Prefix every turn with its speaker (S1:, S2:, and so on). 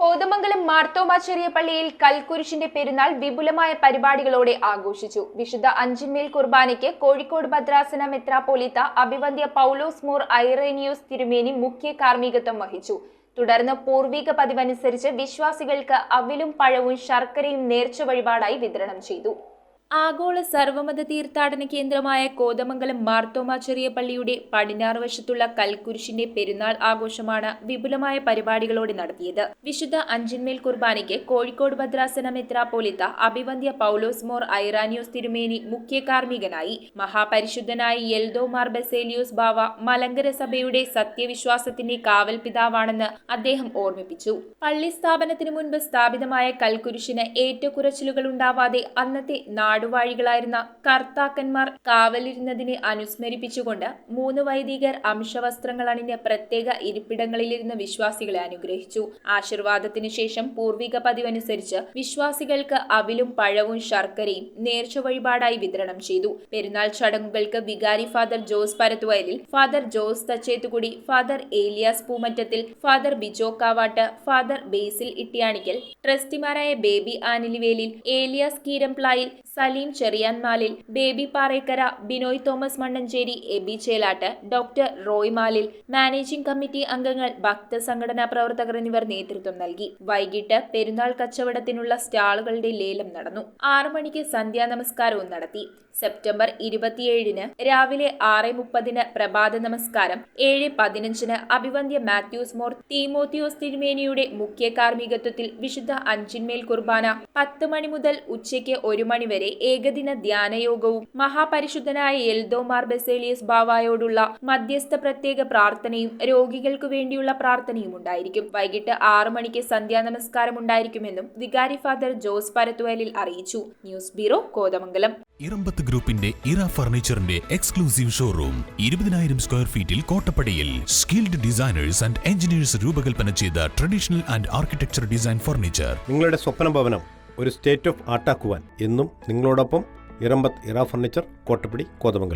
S1: കോതമംഗലം മാർത്തോമ ചെറിയ പള്ളിയിൽ കൽക്കുരിശിന്റെ പെരുന്നാൾ വിപുലമായ പരിപാടികളോടെ ആഘോഷിച്ചു. വിശുദ്ധ അഞ്ചിന്മേൽ കുർബാനയ്ക്ക് കോഴിക്കോട് ഭദ്രാസന മെത്രാപ്പോലീത്ത അഭിവന്ദ്യ പൗലോസ് മോർ ഐറേനിയോസ് തിരുമേനി മുഖ്യ കാർമ്മികത്വം വഹിച്ചു. തുടർന്ന് പൂർവിക പതിവനുസരിച്ച് വിശ്വാസികൾക്ക് അവിലും പഴവും ശർക്കരയും നേർച്ച വഴിപാടായി വിതരണം ചെയ്തു. ആഗോള സർവമത തീർത്ഥാടന കേന്ദ്രമായ കോതമംഗലം മാർത്തോമ ചെറിയ പള്ളിയുടെ പടിഞ്ഞാറ് വശത്തുള്ള കൽക്കുരിശിന്റെ പെരുന്നാൾ ആഘോഷമാണ് വിപുലമായ പരിപാടികളോടെ നടത്തിയത്. വിശുദ്ധ അഞ്ചിന്മേൽ കുർബാനയ്ക്ക് കോഴിക്കോട് ഭദ്രാസന മെത്രാപ്പോലീത്ത അഭിവന്ദ്യ പൗലോസ് മോർ ഐറാനിയോസ് തിരുമേനി മുഖ്യ കാർമ്മികനായി. മഹാപരിശുദ്ധനായ യെൽദോ മാർ ബസേലിയോസ് ബാവ മലങ്കര സഭയുടെ സത്യവിശ്വാസത്തിന്റെ കാവൽ പിതാവാണെന്ന് അദ്ദേഹം ഓർമ്മിപ്പിച്ചു. പള്ളി സ്ഥാപനത്തിനു മുൻപ് സ്ഥാപിതമായ കൽക്കുരിശിന് ഏറ്റക്കുറച്ചിലുകൾ ഉണ്ടാവാതെ അന്നത്തെ നാടുവാഴികളായിരുന്ന കർത്താക്കന്മാർ കാവലിരുന്നതിനെ അനുസ്മരിപ്പിച്ചുകൊണ്ട് 3 വൈദികർ അംശവസ്ത്രങ്ങൾ അണിഞ്ഞ് പ്രത്യേക ഇരിപ്പിടങ്ങളിലിരുന്ന വിശ്വാസികളെ അനുഗ്രഹിച്ചു. ആശീർവാദത്തിനു ശേഷം പൂർവിക പതിവനുസരിച്ച് വിശ്വാസികൾക്ക് അവിലും പഴവും ശർക്കരയും നേർച്ച വഴിപാടായി വിതരണം ചെയ്തു. പെരുന്നാൾ ചടങ്ങുകൾക്ക് വികാരി Father Jose Parathuvayalil, Father Jose Thachethukudi, Father Elias Poomattathil, Father Bijo Kavattu, Father Basil Ittiyanickal, ട്രസ്റ്റിമാരായ Baby Anilivelil, Elias Keeramplayil, Saleem Cheriyanmalil, Baby Parekkara, Binoy Thomas Mannancherry, Eby Chelattu, doctor Roy Malil, managing committee അംഗങ്ങൾ, ഭക്ത സംഘടനാ പ്രവർത്തകർ എന്നിവർ നേതൃത്വം നൽകി. വൈകിട്ട് പെരുന്നാൾ കച്ചവടത്തിനുള്ള സ്റ്റാളുകളുടെ ലേലം നടന്നു. 6 മണിക്ക് സന്ധ്യാ നമസ്കാരവും നടത്തി. സെപ്റ്റംബർ 27 രാവിലെ 6:30 പ്രഭാത നമസ്കാരം, 7:15 അഭിവന്ദ്യ മാത്യൂസ് മോർ തീമോത്തിയോസ് തിരുമേനിയുടെ മുഖ്യ കാർമ്മികത്വത്തിൽ വിശുദ്ധ അഞ്ചിന്മേൽ കുർബാന, 10 മണി മുതൽ ഉച്ചയ്ക്ക് 1 മണി വരെ ഏകദിന ധ്യാനയോഗവും മഹാപരിശുദ്ധനായ യെൽദോ മാർ ബസേലിയസ് ബാവായോടുള്ള മധ്യസ്ഥ പ്രത്യേക പ്രാർത്ഥനയും രോഗികൾക്കു വേണ്ടിയുള്ള പ്രാർത്ഥനയും ഉണ്ടായിരിക്കും. വൈകിട്ട് 6 മണിക്ക് സന്ധ്യാ നമസ്കാരം ഉണ്ടായിരിക്കുമെന്നും വികാരി ഫാദർ ജോസ് പരത്തുവയലിൽ അറിയിച്ചു. News bureau, Kothamangalam.
S2: ഇറമ്പത്ത് ഗ്രൂപ്പിന്റെ ഇറ ഫർണിച്ചറിന്റെ എക്സ്ക്ലൂസീവ് ഷോറൂം 20,000 സ്ക്വയർ ഫീറ്റിൽ കോട്ടപ്പടിയിൽ. സ്കിൽഡ് ഡിസൈനേഴ്സ് ആൻഡ് എഞ്ചിനീയേഴ്സ് രൂപകൽപ്പന ചെയ്ത traditional and architecture design furniture.
S3: നിങ്ങളുടെ സ്വപ്ന ഭവനം ഒരു സ്റ്റേറ്റ് ഓഫ് ആർട്ടാക്കുവാൻ എന്നും നിങ്ങളോടൊപ്പം ഇറമ്പത്ത് ഇറ ഫർണിച്ചർ, കോട്ടപ്പടി, കോതമംഗലം.